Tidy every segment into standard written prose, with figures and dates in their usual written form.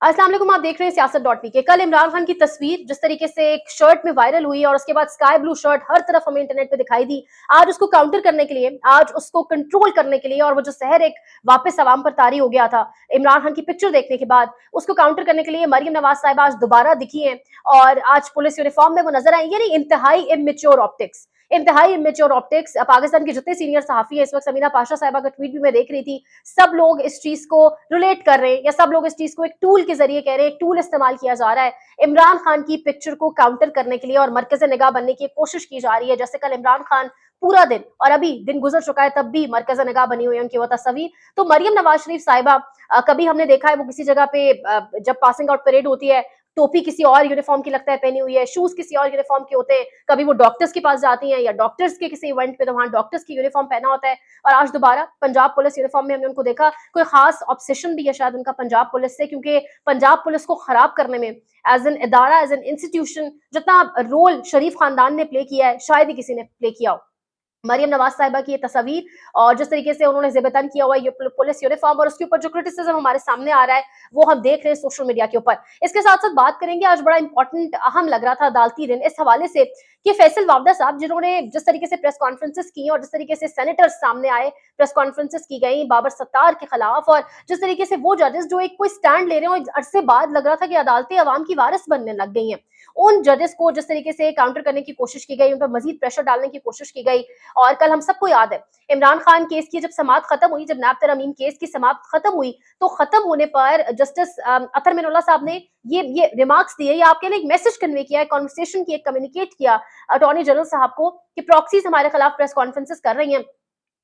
अस्सलाम वालेकुम, आप देख रहे हैं सियासत.पी के। कल इमरान खान की तस्वीर जिस तरीके से एक शर्ट में वायरल हुई और उसके बाद स्काई ब्लू शर्ट हर तरफ हमें इंटरनेट पे दिखाई दी। आज उसको काउंटर करने के लिए, आज उसको कंट्रोल करने के लिए और वो जो सहर एक वापस अवाम पर तारी हो गया था इमरान खान की पिक्चर देखने के बाद, उसको काउंटर करने के लिए मरियम नवाज साहिबा आज दोबारा दिखी हैं और आज पुलिस यूनिफॉर्म में वो नजर आई। यानी इंतहाई इमेच्योर ऑप्टिक्स, इंतहाई इमेच्योर ऑप्टिक्स। पाकिस्तान के जितने सीनियर सहाफी है इस वक्त, समीना पाशा साहिबा का ट्वीट भी मैं देख रही थी, सब लोग इस चीज को रिलेट कर रहे हैं या सब लोग इस चीज को एक टूल के जरिए कह रहे हैं, एक टूल इस्तेमाल किया जा रहा है इमरान खान की पिक्चर को काउंटर करने के लिए और मरकज निगाह बनने की कोशिश की जा रही है। जैसे कल इमरान खान पूरा दिन, और अभी दिन गुजर चुका है तब भी मरकज निगाह बनी हुई है उनकी वो तस्वीर। तो मरियम नवाज शरीफ साहिबा, कभी हमने देखा है वो किसी जगह पे जब पासिंग आउट परेड होती है टोपी किसी और यूनिफॉर्म की लगता है पहनी हुई है, शूज किसी और यूनिफॉर्म के होते हैं, कभी वो डॉक्टर्स के पास जाती हैं या डॉक्टर्स के किसी इवेंट पे तो वहां डॉक्टर्स की यूनिफॉर्म पहना होता है। और आज दोबारा पंजाब पुलिस यूनिफॉर्म में हमने उनको देखा। कोई खास ऑब्सेशन भी है शायद उनका पंजाब पुलिस से, क्योंकि पंजाब पुलिस को खराब करने में एज एन इदारा, एज एन इंस्टीट्यूशन जितना रोल शरीफ खानदान ने प्ले किया है शायद ही किसी ने प्ले किया हो। मरियम नवाज साहिबा की ये तस्वीर और जिस तरीके से उन्होंने ज़ेबतन किया हुआ ये पुलिस यूनिफॉर्म और उसके ऊपर जो क्रिटिसिज्म हमारे सामने आ रहा है वो हम देख रहे हैं सोशल मीडिया के ऊपर। इसके साथ साथ बात करेंगे, आज बड़ा इंपॉर्टेंट अहम लग रहा था अदालती दिन इस हवाले से कि फैसल वावडा साहब जिन्होंने जिस तरीके से प्रेस कॉन्फ्रेंसेस की और जिस तरीके से सेनेटर्स सामने आए, प्रेस कॉन्फ्रेंसेस की गई बाबर सत्तार के खिलाफ, और जिस तरीके से वो जजेस जो एक कोई स्टैंड ले रहे हैं और अरसे बाद लग रहा था कि अदालतें अवाम की वारिस बनने लग गई हैं, उन जजेस को जिस तरीके से काउंटर करने की कोशिश की गई, उन पर मजीद प्रेशर डालने की कोशिश की गई। और कल हम सबको याद है इमरान खान केस की जब समाअत खत्म हुई, जब नायब तरमीम केस की समाअत खत्म हुई, तो खत्म होने पर जस्टिस अतर मिनुल्लाह साहब ने ये रिमार्क्स दिए या आपके लिए एक मैसेज कन्वे किया है, कॉन्वर्सेशन की, एक कम्युनिकेट किया अटॉर्नी जनरल साहब को कि प्रॉक्सीज हमारे खिलाफ प्रेस कॉन्फ्रेंसेस कर रही हैं,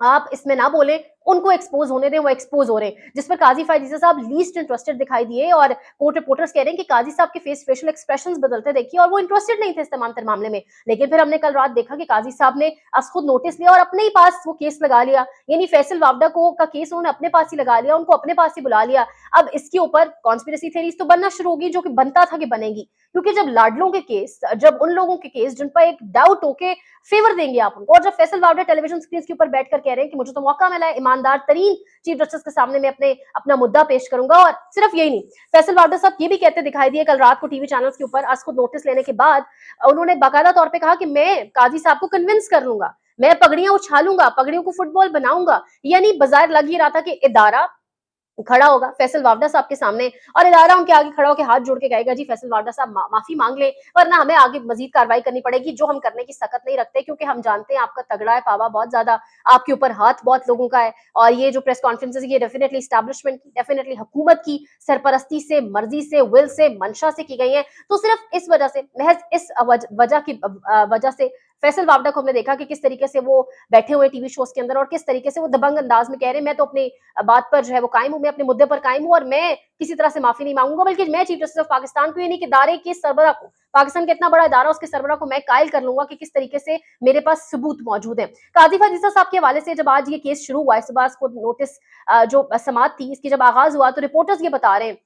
आप इसमें ना बोले, उनको एक्सपोज होने दें, वो एक्सपोज हो रहे हैं। जिस पर काजी फायजीसा साहब लीस्ट इंटरेस्टेड दिखाई दिए और कोर्ट रिपोर्टर्स कह रहे हैं कि काजी साहब के फेशियल एक्सप्रेशंस बदलते देखिए और वो इंटरेस्टेड नहीं थे इस तमाम तर मामले में। लेकिन फिर हमने कल रात देखा कि काजी साहब ने आज खुद नोटिस लिया और अपने ही पास वो केस लगा लिया, यानी फैसल वावडा को का केस उन्होंने अपने पास ही लगा लिया, उनको अपने पास ही बुला लिया। अब इसके ऊपर कॉन्स्पिरेसी थ्योरीज तो बनना शुरू होगी, जो कि बनता था कि बनेगी, क्योंकि जब लाडलों के केस, जब उन लोगों के केस जिन पर एक डाउट होके फेवर देंगे आप उनको, और जब फैसल वावडा टेलीविजन स्क्रीन के ऊपर बैठकर कह रहे हैं कि मुझे तो मौका मिला है ईमानदार तरीन चीफ जस्टिस के सामने मैं अपना मुद्दा पेश करूंगा। और सिर्फ यही नहीं, फैसल वावडा साहब ये भी कहते दिखाई दिए कल रात को टीवी चैनल्स के ऊपर, आज खुद नोटिस लेने के बाद उन्होंने बाकायदा तौर पे कहा कि मैं काजी साहब को कन्विंस कर लूंगा, मैं पगड़ियां उछालूंगा, पगड़ियों को फुटबॉल बनाऊंगा। यानी बाजार लग ही रहा था कि इदारा खड़ा होगा फैसल वावडा साहब के सामने और इदारा उनके आगे खड़ा होकर हाथ जोड़ के कहेगा जी फैसल वावडा साहब माफी मांग ले, वरना हमें आगे मजीद कार्रवाई करनी पड़ेगी, जो हम करने की सकत नहीं रखते, क्योंकि हम जानते हैं आपका तगड़ा है पावा बहुत ज्यादा, आपके ऊपर हाथ बहुत लोगों का है। और ये जो प्रेस कॉन्फ्रेंसेस ये डेफिनेटली एस्टैब्लिशमेंट की, डेफिनेटली हुकूमत की सरपरस्ती से, मर्जी से, विल से, मंशा से की गई है। तो सिर्फ इस वजह से, महज इस वजह से फैसल वावडा को हमने देखा कि किस तरीके से वो बैठे हुए टीवी शोज के अंदर और किस तरीके से वो दबंग अंदाज में कह रहे हैं मैं तो अपनी बात पर जो है वो कायम हूं, मैं अपने मुद्दे पर कायम हूं और मैं किसी तरह से माफी नहीं मांगूंगा, बल्कि मैं चीफ जस्टिस ऑफ पाकिस्तान को, ये नहीं कि इदारे के सरबरा को, पाकिस्तान का इतना बड़ा इदारा उसके सरबरा को मैं कायल कर लूंगा कि किस तरीके से मेरे पास सबूत मौजूद है। काजी फाजीसा साहब के हवाले से जब आज ये केस शुरू हुआ, इस बात को नोटिस जो समाअत थी इसकी जब आगाज हुआ, तो रिपोर्टर्स ये बता रहे हैं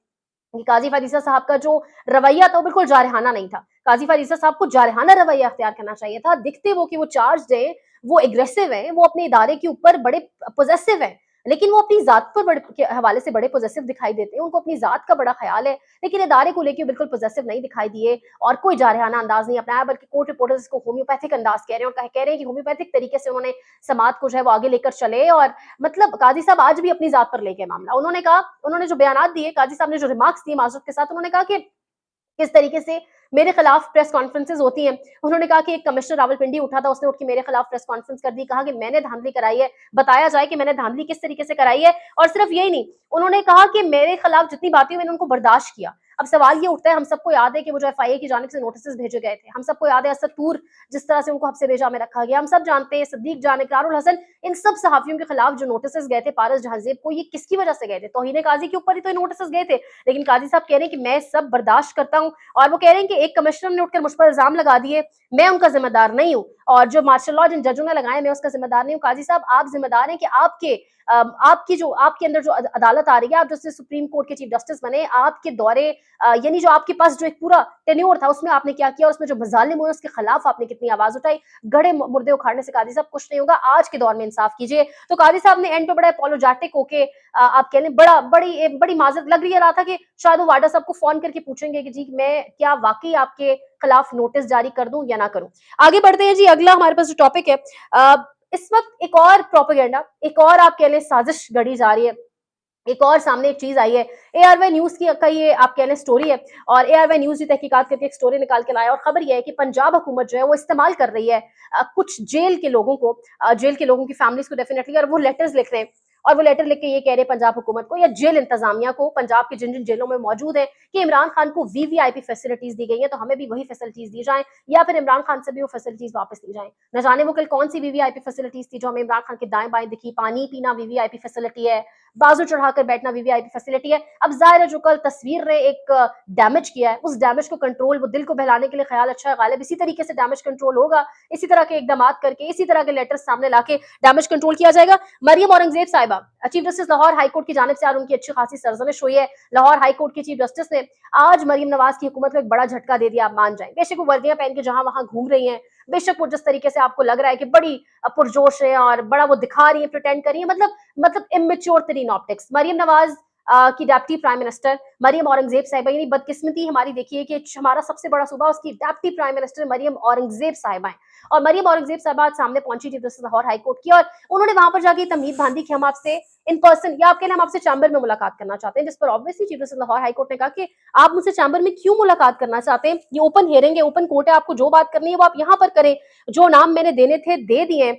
कि काजी फाजीसा साहब का जो रवैया था वो बिल्कुल जारहाना नहीं था। काजी फाजीसा साहब को जारहाना रवैया अख्तियार करना चाहिए था। दिखते वो कि वो चार्ज है, वो एग्रेसिव है, वो अपने इदारे के ऊपर बड़े पॉजेसिव है, लेकिन वो अपनी जात पर बड़े के हवाले से बड़े पॉजेसिव दिखाई देते हैं, उनको अपनी जात का बड़ा ख्याल है, लेकिन इदारे को लेकर बिल्कुल पॉजेसिव नहीं दिखाई दिए और कोई जारहाना अंदाज नहीं अपनाया, बल्कि कोर्ट रिपोर्टर्स इसको होम्योपैथिक अंदाज कह रहे हैं और कह रहे हैं कि होम्योपैथिक तरीके से उन्होंने समाअत को जो है वो आगे लेकर चले। और मतलब काजी साहब आज भी अपनी जात पर लेके मामला, उन्होंने कहा, उन्होंने जो बयान दिए, काजी साहब ने जो रिमार्क्स दिए माजरत के साथ, उन्होंने कहा कि किस तरीके से मेरे खिलाफ प्रेस कॉन्फ्रेंसेस होती हैं। उन्होंने कहा कि एक कमिश्नर रावलपिंडी उठा था, उसने उठ के मेरे खिलाफ प्रेस कॉन्फ्रेंस कर दी, कहा कि मैंने धांधली कराई है, बताया जाए कि मैंने धांधली किस तरीके से कराई है। और सिर्फ यही नहीं, उन्होंने कहा कि मेरे खिलाफ जितनी बातें मैंने उनको बर्दाश्त किया। अब सवाल ये उठता है, हम सबको याद है कि वो जो एफआईए की जानिब से नोटिस भेजे गए थे, हम सबको याद है असद तूर जिस तरह से उनको हफ्से भेजा में रखा गया, हम सब जानते हैं सदीक जान, इकरारुल हसन, इन सब सहाफियों के खिलाफ जो नोटिस गए थे पारस जहांजेब को, ये किसकी वजह से गए थे? तौहीन काजी के ऊपर ही तो नोटिस गए थे। लेकिन काजी साहब कह रहे हैं कि मैं सब बर्दाश्त करता हूँ और वो कह रहे हैं कि एक कमिश्नर ने उठकर मुझ पर इल्जाम लगा दिए, मैं उनका जिम्मेदार नहीं हूँ। और जो मार्शल लॉ जिन जजों ने लगाए मैं उसका जिम्मेदार नहीं हूँ। काजी साहब आप जिम्मेदार हैं कि आपके अंदर जो अदालत आ रही है, आप जैसे सुप्रीम कोर्ट के चीफ जस्टिस बने, आपके दौरे यानी जो आपके पास जो एक पूरा टेन्योर था उसमें आपने क्या किया, उसमें जो मजालिम हुए उसके खिलाफ आपने कितनी आवाज उठाई। गड़े मुर्दे उखाड़ने से काजी साहब कुछ नहीं होगा, आज के दौर में इंसाफ कीजिए। तो काजी साहब ने एंड पे बड़ा अपोलोजेटिक होके आप कह लें बड़ी माजरत लग रहा था कि शायद वो वाडा साहब को फोन करके पूछेंगे कि जी मैं क्या वाकई आपके खिलाफ नोटिस जारी कर दूं या ना करूं। आगे बढ़ते हैं जी, अगला हमारे पास जो टॉपिक है, इस वक्त एक और प्रोपेगेंडा, एक और आप कह लें साजिश गढ़ी जा रही है, एक और सामने एक चीज आई है। एआरवाई न्यूज का ये आप कह लें स्टोरी है, और एआरवाई न्यूज भी तहकीकात करके एक स्टोरी निकाल के लाया, और खबर यह है कि पंजाब हुकूमत जो है वो इस्तेमाल कर रही है कुछ जेल के लोगों को, जेल के लोगों की फैमिलीज को डेफिनेटली, और वो लेटर्स लिख रहे हैं, और वो लेटर लिख के ये कह रहे हैं पंजाब हुकूमत को या जेल इंतजामिया को, पंजाब के जिन जिन जेलों में मौजूद है, कि इमरान खान को वीवीआईपी फैसिलिटीज दी गई है तो हमें भी वही फैसिलिटीज दी जाए, या फिर इमरान खान से भी वो फैसिलिटीज वापस ली जाए। न जाने वो कल कौन सी वीवीआईपी फैसिलिटीज थी जो हमें इमरान खान के दाएं बाएं दिखी। पानी पीना वीवीआईपी फैसिलिटी है, बाजू चढ़ाकर बैठना वीवीआईपी फैसिलिटी है। अब जाहिर है जो कल तस्वीर ने एक डैमेज किया है, उस डैमेज को कंट्रोल, वो दिल को बहलाने के लिए ख्याल अच्छा है गालिब, इसी तरीके से डैमेज कंट्रोल होगा, इसी तरह के इकदाम करके, इसी तरह के लेटर सामने लाके डैमेज कंट्रोल किया जाएगा। मरियम औरंगजेब साहिबा चीफ जस्टिस लाहौर हाईकोर्ट की जानिब से आज उनकी अच्छी खासी सरजमिश हुई है। लाहौर हाईकोर्ट के चीफ जस्टिस ने आज मरियम नवाज की हुकूमत को एक बड़ा झटका दे दिया, आप मान जाए। बेशक वो वर्दियां पहन के जहां वहां घूम रही हैं, बेशक वो जिस तरीके से आपको लग रहा है कि बड़ी पुरजोश है और बड़ा वो दिखा रही है, प्रिटेंड कर रही है, मतलब इमेच्योर तरीन ऑप्टिक्स। मरियम नवाज की deputy prime minister Maryam Aurangzeb साहिबा, यानी बदकिस्मती हमारी देखिए कि हमारा सबसे बड़ा सूबा, उसकी deputy prime minister Maryam Aurangzeb साहिबा है, और मरियम औरंगजेब साहिबा सामने पहुंची चीफ जस्टिस लाहौर हाईकोर्ट की, और उन्होंने वहां पर जाके तमहीद बांधी कि हम आपसे इन पर्सन, या आपके हम आपसे चैम्बर में मुलाकात करना चाहते हैं, जिस पर obviously chief justice Lahore high court ने कहा कि आप मुझसे चैम्बर में क्यों मुलाकात करना चाहते हैं, ये ओपन हियरिंग है, ओपन कोर्ट है, आपको जो बात करनी है वो आप यहाँ पर करें, जो नाम मैंने देने थे दे दिए।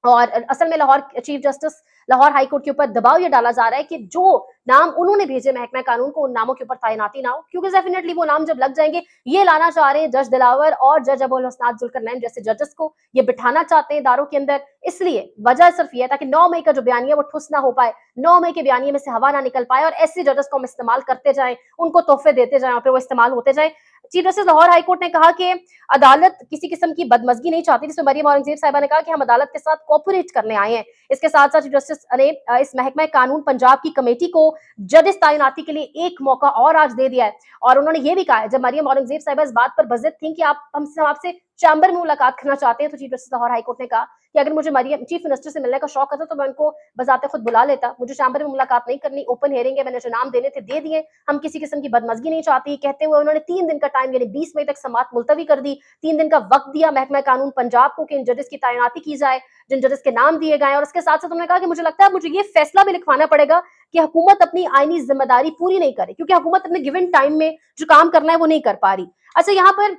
और असल में Lahore chief justice Lahore high court के ऊपर दबाव ये डाला जा रहा है कि जो नाम उन्होंने भेजे महकमा कानून को, उन नामों के ऊपर तैनाती ना हो, क्योंकि डेफिनेटली वो नाम जब लग जाएंगे, ये लाना चाह रहे हैं जज दिलावर और जज अबुल हसनात जुल्करनैन जैसे जजेस को, ये बिठाना चाहते हैं इदारों के अंदर। इसलिए वजह सिर्फ ये ताकि 9 मई का जो बयानिया वो ठुस ना हो पाए, 9 मई के बयानिए में से हवा ना निकल पाए, और ऐसे जजेस को हम इस्तेमाल करते जाएं, उनको तोहफे देते जाएं और फिर वो इस्तेमाल होते जाएं। चीफ जस्टिस लाहौर हाईकोर्ट ने कहा कि अदालत किसी किस्म की बदमजगी नहीं चाहती, जिसमें मरियम औरंगजेब साहिबा ने कहा कि हम अदालत के साथ कोऑपरेट करने आए हैं। इसके साथ साथ चीफ जस्टिस ने इस महकमा कानून पंजाब की कमेटी को जजेस तैनाती के लिए एक मौका और आज दे दिया है, और उन्होंने ये भी कहा है, जब मरियम औरंगजेब साहिबा इस बात पर बज़िद थी कि हम आपसे चैम्बर में मुलाकात करना चाहते हैं, तो चीफ जस्टिस लाहौर हाईकोर्ट ने कहा कि अगर मुझे मरियम चीफ मिनिस्टर से मिलने का शौक होता तो मैं उनको बजाते खुद बुला लेता, मुझे चैम्बर में मुलाकात नहीं करनी, ओपन हियरिंग है, मैंने जो नाम देने थे दे दिए, हम किसी किस्म की बदमजगी नहीं चाहती। कहते हुए उन्होंने 3 दिन का टाइम यानी 20 मई तक समाअत मुलतवी कर दी, 3 दिन का वक्त दिया महकमा कानून पंजाब को कि इन जजेस की तैनाती की जाए जिन जजेस के नाम दिए गए, और उसके साथ साथ उन्होंने कहा कि मुझे लगता है मुझे ये फैसला भी लिखवाना पड़ेगा कि हुकूमत अपनी आईनी जिम्मेदारी पूरी नहीं करे, क्योंकि हुकूमत अपने गिवन टाइम में जो काम करना है वो नहीं कर पा रही। अच्छा, यहाँ पर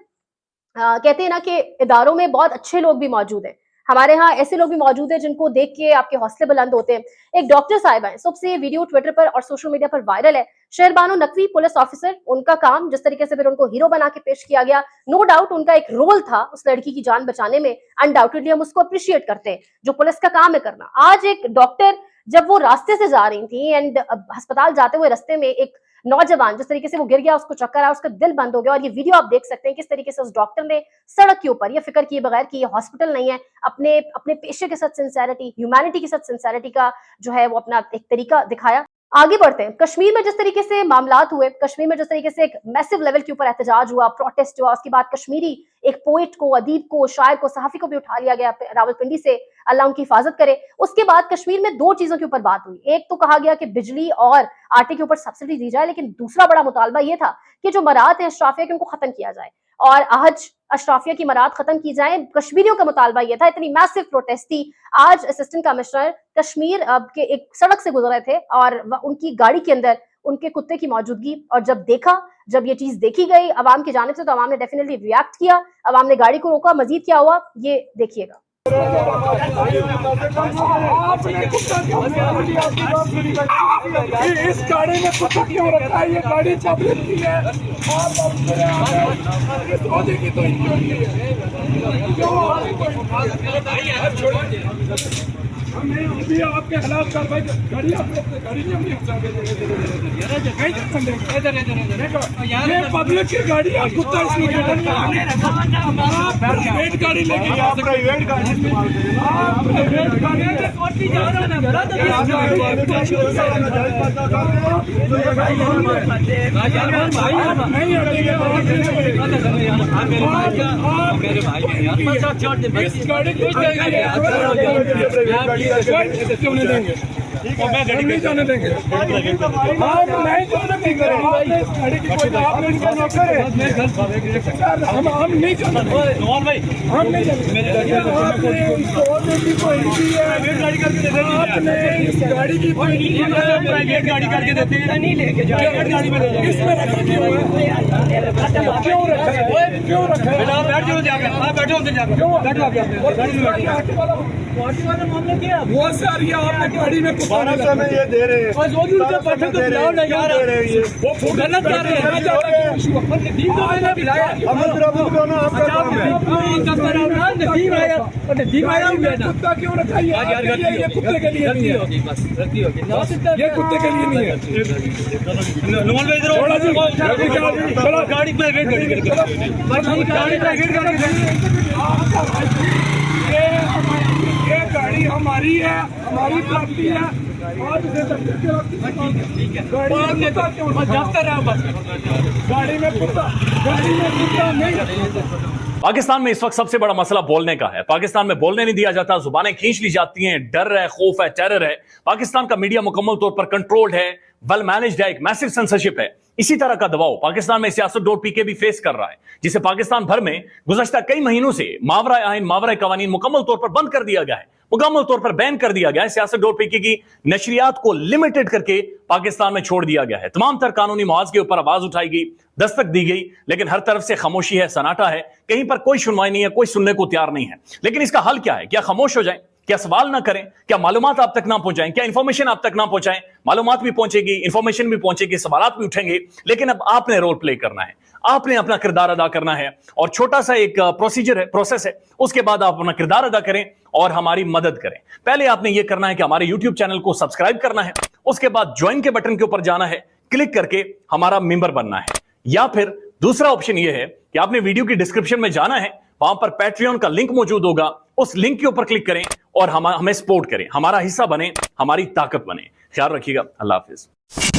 कहते हैं ना कि इदारों में बहुत अच्छे लोग भी मौजूद हैं, हमारे यहाँ ऐसे लोग भी मौजूद हैं जिनको देख के आपके हौसले बुलंद होते हैं। एक डॉक्टर साहिबा है, सबसे ये वीडियो ट्विटर पर और सोशल मीडिया पर वायरल है। शहरबानो नकवी पुलिस ऑफिसर, उनका काम जिस तरीके से फिर उनको हीरो बना के पेश किया गया, नो डाउट उनका एक रोल था उस लड़की की जान बचाने में, अनडाउटेडली हम उसको अप्रिशिएट करते हैं, जो पुलिस का काम है करना। आज एक डॉक्टर जब वो रास्ते से जा रही थी एंड अस्पताल जाते हुए रास्ते में एक नौजवान जिस तरीके से वो गिर गया, उसको चक्कर आया, उसका दिल बंद हो गया, और ये वीडियो आप देख सकते हैं किस तरीके से उस डॉक्टर ने सड़क के ऊपर ये फिक्र किए बगैर कि ये हॉस्पिटल नहीं है, अपने अपने पेशे के साथ सिंसेरिटी, ह्यूमैनिटी के साथ सिंसेरिटी का जो है वो अपना एक तरीका दिखाया। आगे बढ़ते हैं, कश्मीर में जिस तरीके से मामलात हुए, कश्मीर में जिस तरीके से एक मैसिव लेवल के ऊपर एहतजाज हुआ, प्रोटेस्ट हुआ, उसके बाद कश्मीरी एक पोइट को, अदीब को, शायर को, सहाफी को भी उठा लिया गया रावलपिंडी से, अल्लाह उनकी हिफाजत करे। उसके बाद कश्मीर में 2 चीजों के ऊपर बात हुई, एक तो कहा गया कि बिजली और आटे के ऊपर सब्सिडी दी जाए, लेकिन दूसरा बड़ा मुतालबा यह था कि जो मरात है अशराफिया की उनको खत्म किया जाए और अहज अशराफिया की मरात खत्म की जाए। कश्मीरियों का मुतालबा यह था, इतनी मैसिव प्रोटेस्ट थी। आज असिस्टेंट कमिश्नर कश्मीर के एक सड़क से गुजर रहे थे और उनकी गाड़ी के अंदर उनके कुत्ते की मौजूदगी, और जब ये चीज देखी गई अवाम की जानिब से, तो अवाम ने डेफिनेटली रिएक्ट किया, अवाम ने गाड़ी को रोका। मजीद क्या हुआ ये देखिएगा। इस गाड़ी में कुत्ता क्यों रखा है? ये गाड़ी चपलित की है और की तो क्यों हमें अभी आपके खिलाफ कार्रवाई गाड़ी आप लोग गाड़ी नहीं हमने ये पब्लिक की गाड़ी आप कुत्ता इसमें आप प्राइवेट गाड़ी लेके जा सकते प्राइवेट गाड़ी आप प्राइवेट गाड़ी नहीं हटेंगे इस गाड़ी को क्यों नहीं देंगे नहीं जाने देंगे हम नहीं जाने देंगे आपने इस गाड़ी की कोई आपने इनका नौकर है हम नहीं जाने हम नहीं जाने आपने इसको की कोई आपने इस गाड़ी की प्राइवेट गाड़ी करके देते हैं नहीं लेके जाओ गाड़ी में इसमें रखा क्यों रखा क्यों रखा बैठ जाओ जाकर बैठो उधर जाकर बैठो आप मामला क्या वो सर ये आपने गाड़ी में 1200 में ये दे रहे हैं और जो भी उनके पैसे तो बिलाओ ना यार वो गलत कर रहे हैं नदीम तो मैंने बिलाया अमर प्रभु दोनों आपका काम है नदीम आया और नदीम आया हुआ है कुत्ता क्यों रखा है ये कुत्ते के लिए नहीं है ये कुत्ते के लिए नहीं है नॉन वेज चलो गाड़ी पे वेट ये गाड़ी हमारी है हमारी प्रॉपर्टी है गाड़ी में कुत्ता नहीं। पाकिस्तान में इस वक्त सबसे बड़ा मसला बोलने का है। पाकिस्तान में बोलने नहीं दिया जाता, जुबानें खींच ली जाती हैं, डर है, खौफ है, टेरर है। पाकिस्तान का मीडिया मुकम्मल तौर पर कंट्रोल्ड है, वेल मैनेज्ड है, एक मैसिव सेंसरशिप है। इसी तरह का दबाव पाकिस्तान में Siyasat.pk भी फेस कर रहा है, जिसे पाकिस्तान भर में गुज़श्ता कई महीनों से मावरा आइन, मावरा कवानीन मुकम्मल तौर पर बंद कर दिया गया है, मुकम्मल तौर पर बैन कर दिया गया है। Siyasat.pk की नशरियात को लिमिटेड करके पाकिस्तान में छोड़ दिया गया है। तमाम तर कानूनी मुआवजे के ऊपर आवाज उठाई गई, दस्तक दी गई, लेकिन हर तरफ से खामोशी है, सन्नाटा है, कहीं पर कोई सुनवाई नहीं है, कोई सुनने को तैयार नहीं है। लेकिन इसका हल क्या है? क्या खामोश हो जाएं? क्या सवाल ना करें? क्या मालूमात आप तक ना पहुंचाएं? क्या इंफॉर्मेशन आप तक ना पहुंचाएं? मालूमात भी पहुंचेगी, इंफॉर्मेशन भी पहुंचेगी, सवालात भी उठेंगे, लेकिन अब आपने रोल प्ले करना है, आपने अपना किरदार अदा करना है। और छोटा सा एक प्रोसीजर है, प्रोसेस है, उसके बाद आप अपना किरदार अदा करें और हमारी मदद करें। पहले आपने यह करना है कि हमारे YouTube चैनल को सब्सक्राइब करना है, उसके बाद ज्वाइन के बटन के ऊपर जाना है, क्लिक करके हमारा मेंबर बनना है। या फिर दूसरा ऑप्शन यह है कि आपने वीडियो की डिस्क्रिप्शन में जाना है, वहां पर पैट्रियन का लिंक मौजूद होगा, उस लिंक के ऊपर क्लिक करें और हमें सपोर्ट करें, हमारा हिस्सा बने, हमारी ताकत बने। ख्याल रखिएगा। अल्लाह हाफिज।